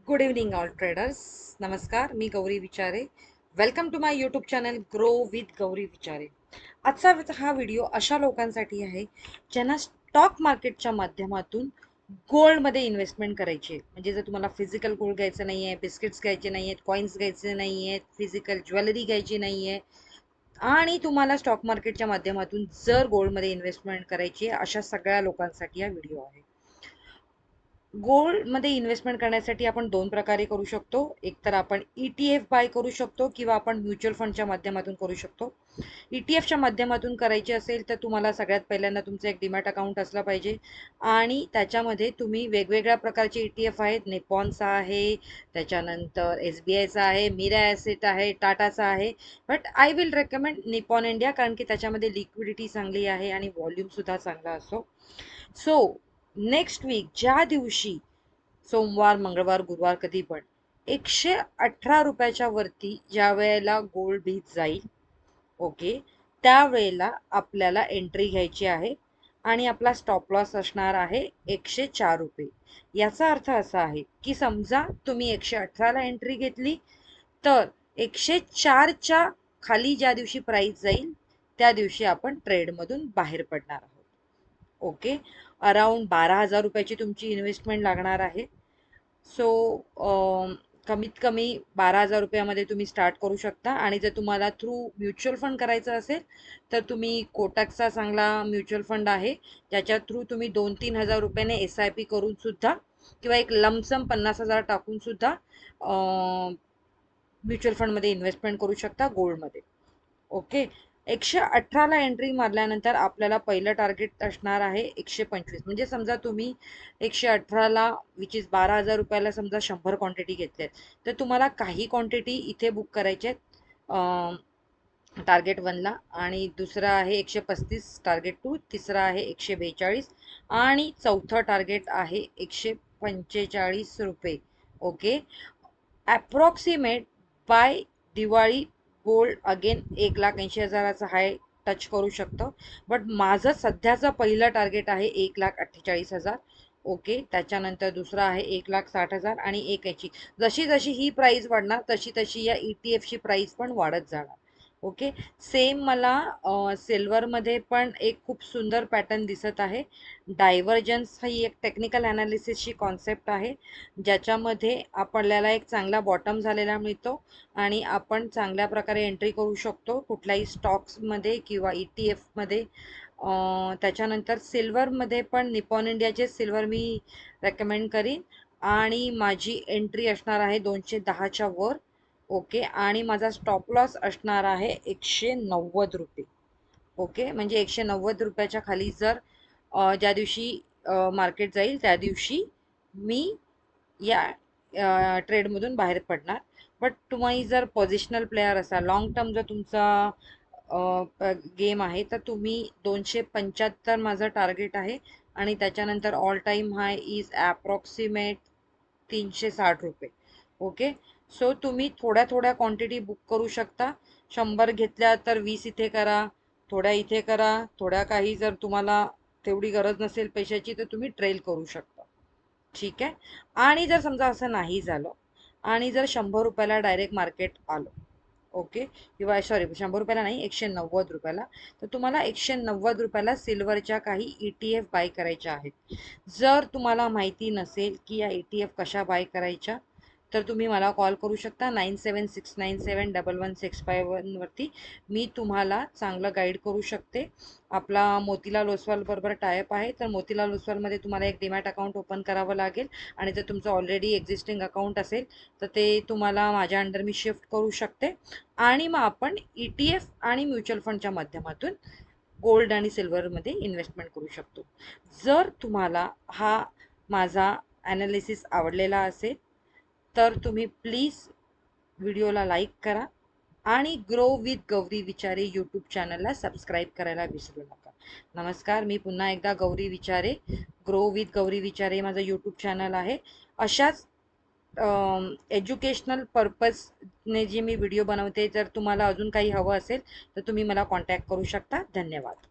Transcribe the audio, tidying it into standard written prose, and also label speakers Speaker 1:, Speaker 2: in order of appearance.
Speaker 1: Good evening all traders. नमस्कार, मी Gauri Vichare. Welcome to my YouTube channel grow with Gauri Vichare. आजचा हा व्हिडिओ अशा लोकांसाठी आहे ज्यांना स्टॉक मार्केटच्या माध्यमातून गोल्डमध्ये इन्व्हेस्टमेंट करायची आहे. म्हणजे जर तुम्हाला फिजिकल गोल्ड घ्यायचं नाही आहे, बिस्किट्स घ्यायचे नाही आहेत, कॉईन्स घ्यायचे नाही आहेत, फिजिकल ज्वेलरी घ्यायची नाही आहे आणि तुम्हाला स्टॉक मार्केटच्या माध्यमातून जर गोल्डमध्ये इन्व्हेस्टमेंट करायची आहे, अशा सगळ्या लोकांसाठी हा व्हिडिओ आहे. गोल्डमध्ये इन्व्हेस्टमेंट करण्यासाठी आपण दोन प्रकारे करू शकतो. एक तर आपण ETF बाय करू शकतो किंवा आपण म्युच्युअल फंडच्या माध्यमातून करू शकतो. ETFच्या माध्यमातून करायची असेल तर तुम्हाला सगळ्यात पहिल्यांदा तुमचं एक डीमॅट अकाउंट असलं पाहिजे आणि त्याच्यामध्ये तुम्ही वेगवेगळ्या प्रकारचे ETF आहेत. निपॉनचा आहे, त्याच्यानंतर SBIचा आहे, मिरा ॲसेट आहे, टाटाचा आहे. But I will recommend Nippon India, कारण की त्याच्यामध्ये लिक्विडिटी चांगली आहे आणि व्हॉल्यूमसुद्धा चांगला असतो. सो नेक्स्ट वीक ज्या दिवशी सोमवार, मंगळवार, गुरुवार कधी पण 118 रुपयाच्या वरती ज्या वेळेला गोल्ड बीच जाईल, ओके, त्यावेळेला आपल्याला एंट्री घ्यायची आहे आणि आपला स्टॉप लॉस असणार आहे 104 रुपये. याचा अर्थ असा आहे की समजा तुम्ही 118ला एंट्री घेतली तर 104च्या खाली ज्या दिवशी प्राइस जाईल त्या दिवशी आपण ट्रेडमधून बाहेर पडणार आहोत. ओके, अराउंड 12,000 रुपयाची तुमची इन्व्हेस्टमेंट लागणार आहे. सो कमीत कमी 12,000 रुपयामध्ये तुम्ही स्टार्ट करू शकता. आणि जर तुम्हाला थ्रू म्युच्युअल फंड करायचं असेल तर तुम्ही कोटकचा चांगला म्युच्युअल फंड आहे, ज्याच्या थ्रू तुम्ही 2-3 हजार रुपयाने SIP करून सुद्धा किंवा एक लमसम 50,000 टाकून सुद्धा म्युच्युअल फंडमध्ये इन्व्हेस्टमेंट करू शकता गोल्डमध्ये. ओके, 118ला एंट्री मारल्यानंतर आपल्याला पहिलं टार्गेट असणार आहे 125. म्हणजे समजा तुम्ही 118ला विच इज 12,000 रुपयाला समजा 100 क्वांटिटी घेतल्यात तर तुम्हाला काही क्वांटिटी इथे बुक करायचे आहेत टार्गेट 1ला, आणि दुसरा आहे 135 टार्गेट 2, तिसरा आहे 142 आणि चौथं टार्गेट आहे 145 रुपये. Okay, approximate by Diwali gold again 1,80,000चा हाय टच करू शकतो. बट माझं सध्याचं पहिलं टार्गेट आहे 1,48,000. ओके, त्याच्यानंतर दुसरा आहे 1,60,000 आणि 1,80. जशी जशी ही प्राइस वाढणार तशी तशी या ETFची प्राइस पण वाढत जाणार. ओके, सेम मला सिल्वरमध्ये पण एक खूप सुंदर पॅटर्न दिसत आहे. डायव्हर्जन्स ही एक टेक्निकल ॲनालिसिसची कॉन्सेप्ट आहे, ज्याच्यामध्ये आपल्याला एक चांगला बॉटम झालेला मिळतो आणि आपण चांगल्या प्रकारे एंट्री करू शकतो कुठल्याही स्टॉक्समध्ये किंवा ETFमध्ये. त्याच्यानंतर सिल्वरमध्ये पण निपॉन इंडियाचे सिल्वर मी रेकमेंड करीन आणि माझी एंट्री असणार आहे 210च्या वर. ओके, आणि माझा स्टॉप लॉस असणार आहे 190 रुपये. ओके, म्हणजे 190 रुपयाच्या खाली जर ज्या दिवशी मार्केट जाईल त्या दिवशी मी या ट्रेडमधून बाहेर पडणार. बट तुम्ही जर पोझिशनल प्लेयर असाल, लॉंग टर्म जर तुमचा गेम आहे तर तुम्ही 275 माझं टार्गेट आहे आणि त्याच्यानंतर all time hi is approximate 360 रुपये. ओके, सो तुम्ही थोड्या थोड्या क्वांटिटी बुक करू शकता. 100 घेतल्या तर 20 इथे करा, थोड्या इथे करा, थोड्या काही जर तुम्हाला तेवढी गरज नसेल पैशाची तर तुम्ही ट्रेल करू शकता. ठीक आहे, आणि जर समजा असं नाही झालं आणि जर 100 रुपयाला डायरेक्ट मार्केट आलं, ओके, किंवा सॉरी 100 रुपयाला नाही 190 रुपयाला, तर तुम्हाला 190 रुपयाला सिल्वरच्या काही ETF बाय करायच्या आहेत. जर तुम्हाला माहिती नसेल की या ETF कशा बाय करायच्या तर तुम्ही मला कॉल करू शकता 9769711651 वरती. मी तुम्हाला चांगलं गाईड करू शकते. आपला मोतीलाल ओसवाल बरोबर टायअप आहे, तर मोतीलाल ओसवालमध्ये तुम्हाला एक डीमॅट अकाउंट ओपन करावं लागेल आणि जर तुमचं ऑलरेडी एक्झिस्टिंग अकाउंट असेल तर ते तुम्हाला माझ्या अंडर मी शिफ्ट करू शकते आणि मग आपण ETF आणि म्युच्युअल फंडच्या माध्यमातून गोल्ड आणि सिल्वरमध्ये इन्व्हेस्टमेंट करू शकतो. जर तुम्हाला हा माझा ॲनालिसिस आवडलेला असेल तर तुम्ही प्लीज व्हिडिओला लाईक करा आणि grow with Gauri Vichare YouTube चॅनलला सबस्क्राईब करायला विसरू नका. नमस्कार, मी पुन्हा एकदा गौरी विचारे. ग्रो विथ गौरी विचारे माझं यूट्यूब चॅनल आहे. अशाच एज्युकेशनल पर्पजने जी मी व्हिडिओ बनवते, जर तुम्हाला अजून काही हवं असेल तर तुम्ही मला कॉन्टॅक्ट करू शकता. धन्यवाद.